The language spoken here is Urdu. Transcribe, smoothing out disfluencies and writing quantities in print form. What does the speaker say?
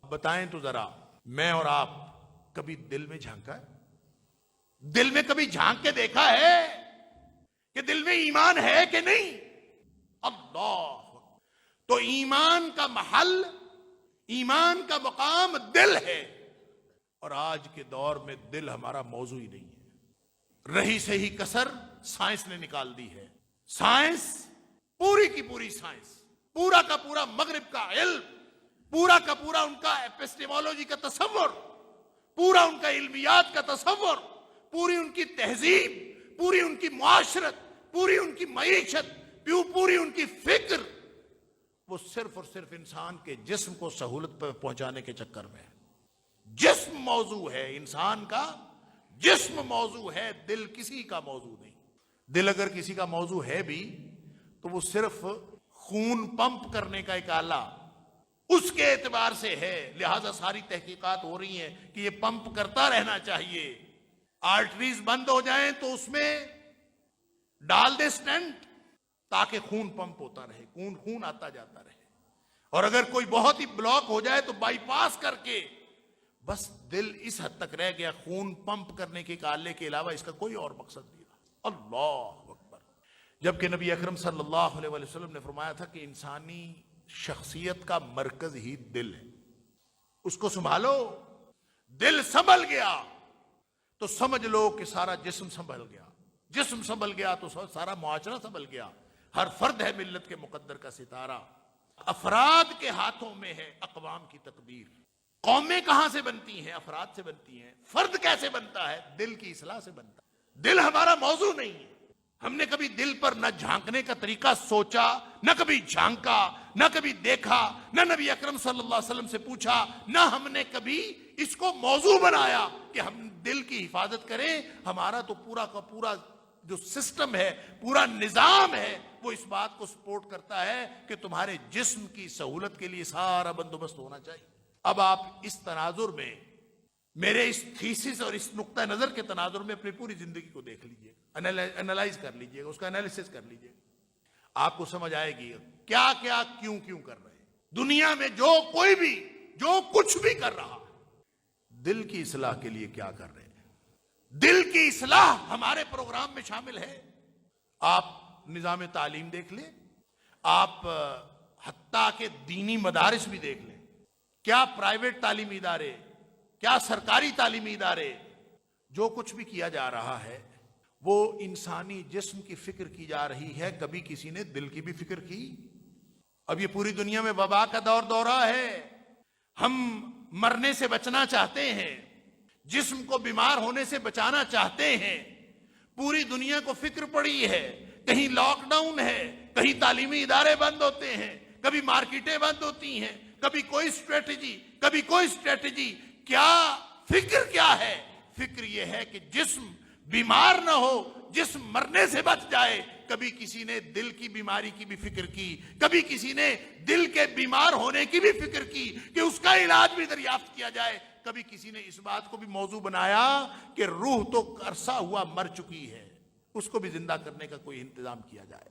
بتائیں تو ذرا، میں اور آپ کبھی دل میں جھانکا ہے؟ دل میں کبھی جھانک کے دیکھا ہے کہ دل میں ایمان ہے کہ نہیں؟ اللہ! تو ایمان کا محل، ایمان کا مقام دل ہے، اور آج کے دور میں دل ہمارا موضوع ہی نہیں ہے۔ رہی سے ہی کسر سائنس نے نکال دی ہے۔ سائنس، پوری کی پوری سائنس، پورا کا پورا مغرب کا علم، پورا کا پورا ان کا ایپسٹیمولوجی کا تصور، پورا ان کا علمیات کا تصور، پوری ان کی تہذیب، پوری ان کی معاشرت، پوری ان کی معیشت، پوری ان کی فکر، وہ صرف اور صرف انسان کے جسم کو سہولت پر پہنچانے کے چکر میں ہے۔ جسم موضوع ہے، انسان کا جسم موضوع ہے، دل کسی کا موضوع نہیں۔ دل اگر کسی کا موضوع ہے بھی تو وہ صرف خون پمپ کرنے کا ایک آلہ اس کے اعتبار سے ہے، لہذا ساری تحقیقات ہو رہی ہیں کہ یہ پمپ کرتا رہنا چاہیے۔ آرٹریز بند ہو جائیں تو اس میں ڈال دے سٹینٹ تاکہ خون پمپ ہوتا رہے، خون آتا جاتا رہے، اور اگر کوئی بہت ہی بلاک ہو جائے تو بائی پاس کر کے بس دل اس حد تک رہ گیا، خون پمپ کرنے کے آلے کے علاوہ اس کا کوئی اور مقصد نہیں رہا۔ اللہ اکبر! جبکہ نبی اکرم صلی اللہ علیہ وسلم نے فرمایا تھا کہ انسانی شخصیت کا مرکز ہی دل ہے، اس کو سنبھالو۔ دل سنبھل گیا تو سمجھ لو کہ سارا جسم سنبھل گیا، جسم سنبھل گیا تو سارا معاشرہ سنبھل گیا۔ ہر فرد ہے ملت کے مقدر کا ستارہ۔ افراد کے ہاتھوں میں ہے اقوام کی تقدیر۔ قومیں کہاں سے بنتی ہیں؟ افراد سے بنتی ہیں۔ فرد کیسے بنتا ہے؟ دل کی اصلاح سے بنتا ہے۔ دل ہمارا موضوع نہیں ہے۔ ہم نے کبھی دل پر نہ جھانکنے کا طریقہ سوچا، نہ کبھی جھانکا، نہ کبھی دیکھا، نہ نبی اکرم صلی اللہ علیہ وسلم سے پوچھا، نہ ہم نے کبھی اس کو موضوع بنایا کہ ہم دل کی حفاظت کریں۔ ہمارا تو پورا کا پورا جو سسٹم ہے، پورا نظام ہے، وہ اس بات کو سپورٹ کرتا ہے کہ تمہارے جسم کی سہولت کے لیے سارا بندوبست ہونا چاہیے۔ اب آپ اس تناظر میں، میرے اس تھیسس اور اس نقطہ نظر کے تناظر میں اپنی پوری زندگی کو دیکھ لیجئے، انالائز کر لیجئے، اس کا انالیسس کر لیجئے، آپ کو سمجھ آئے گی کیا کیا کیوں کر رہے ہیں۔ دنیا میں جو کوئی بھی، جو کچھ بھی کر رہا ہے، دل کی اصلاح کے لیے کیا کر رہے ہیں۔ دل کی اصلاح ہمارے پروگرام میں شامل ہے۔ آپ نظام تعلیم دیکھ لیں، آپ حتیٰ کہ دینی مدارس بھی دیکھ لیں، کیا پرائیویٹ تعلیمی ادارے، کیا سرکاری تعلیمی ادارے، جو کچھ بھی کیا جا رہا ہے وہ انسانی جسم کی فکر کی جا رہی ہے، کبھی کسی نے دل کی بھی فکر کی؟ اب یہ پوری دنیا میں وبا کا دورہ ہے، ہم مرنے سے بچنا چاہتے ہیں، جسم کو بیمار ہونے سے بچانا چاہتے ہیں، پوری دنیا کو فکر پڑی ہے، کہیں لاک ڈاؤن ہے، کہیں تعلیمی ادارے بند ہوتے ہیں، کبھی مارکیٹیں بند ہوتی ہیں، کبھی کوئی اسٹریٹجی، کبھی کوئی اسٹریٹجی۔ کیا فکر کیا ہے؟ فکر یہ ہے کہ جسم بیمار نہ ہو، جسم مرنے سے بچ جائے۔ کبھی کسی نے دل کی بیماری کی بھی فکر کی، کبھی کسی نے دل کے بیمار ہونے کی بھی فکر کی کہ اس کا علاج بھی دریافت کیا جائے، کبھی کسی نے اس بات کو بھی موضوع بنایا کہ روح تو عرصہ ہوا مر چکی ہے، اس کو بھی زندہ کرنے کا کوئی انتظام کیا جائے۔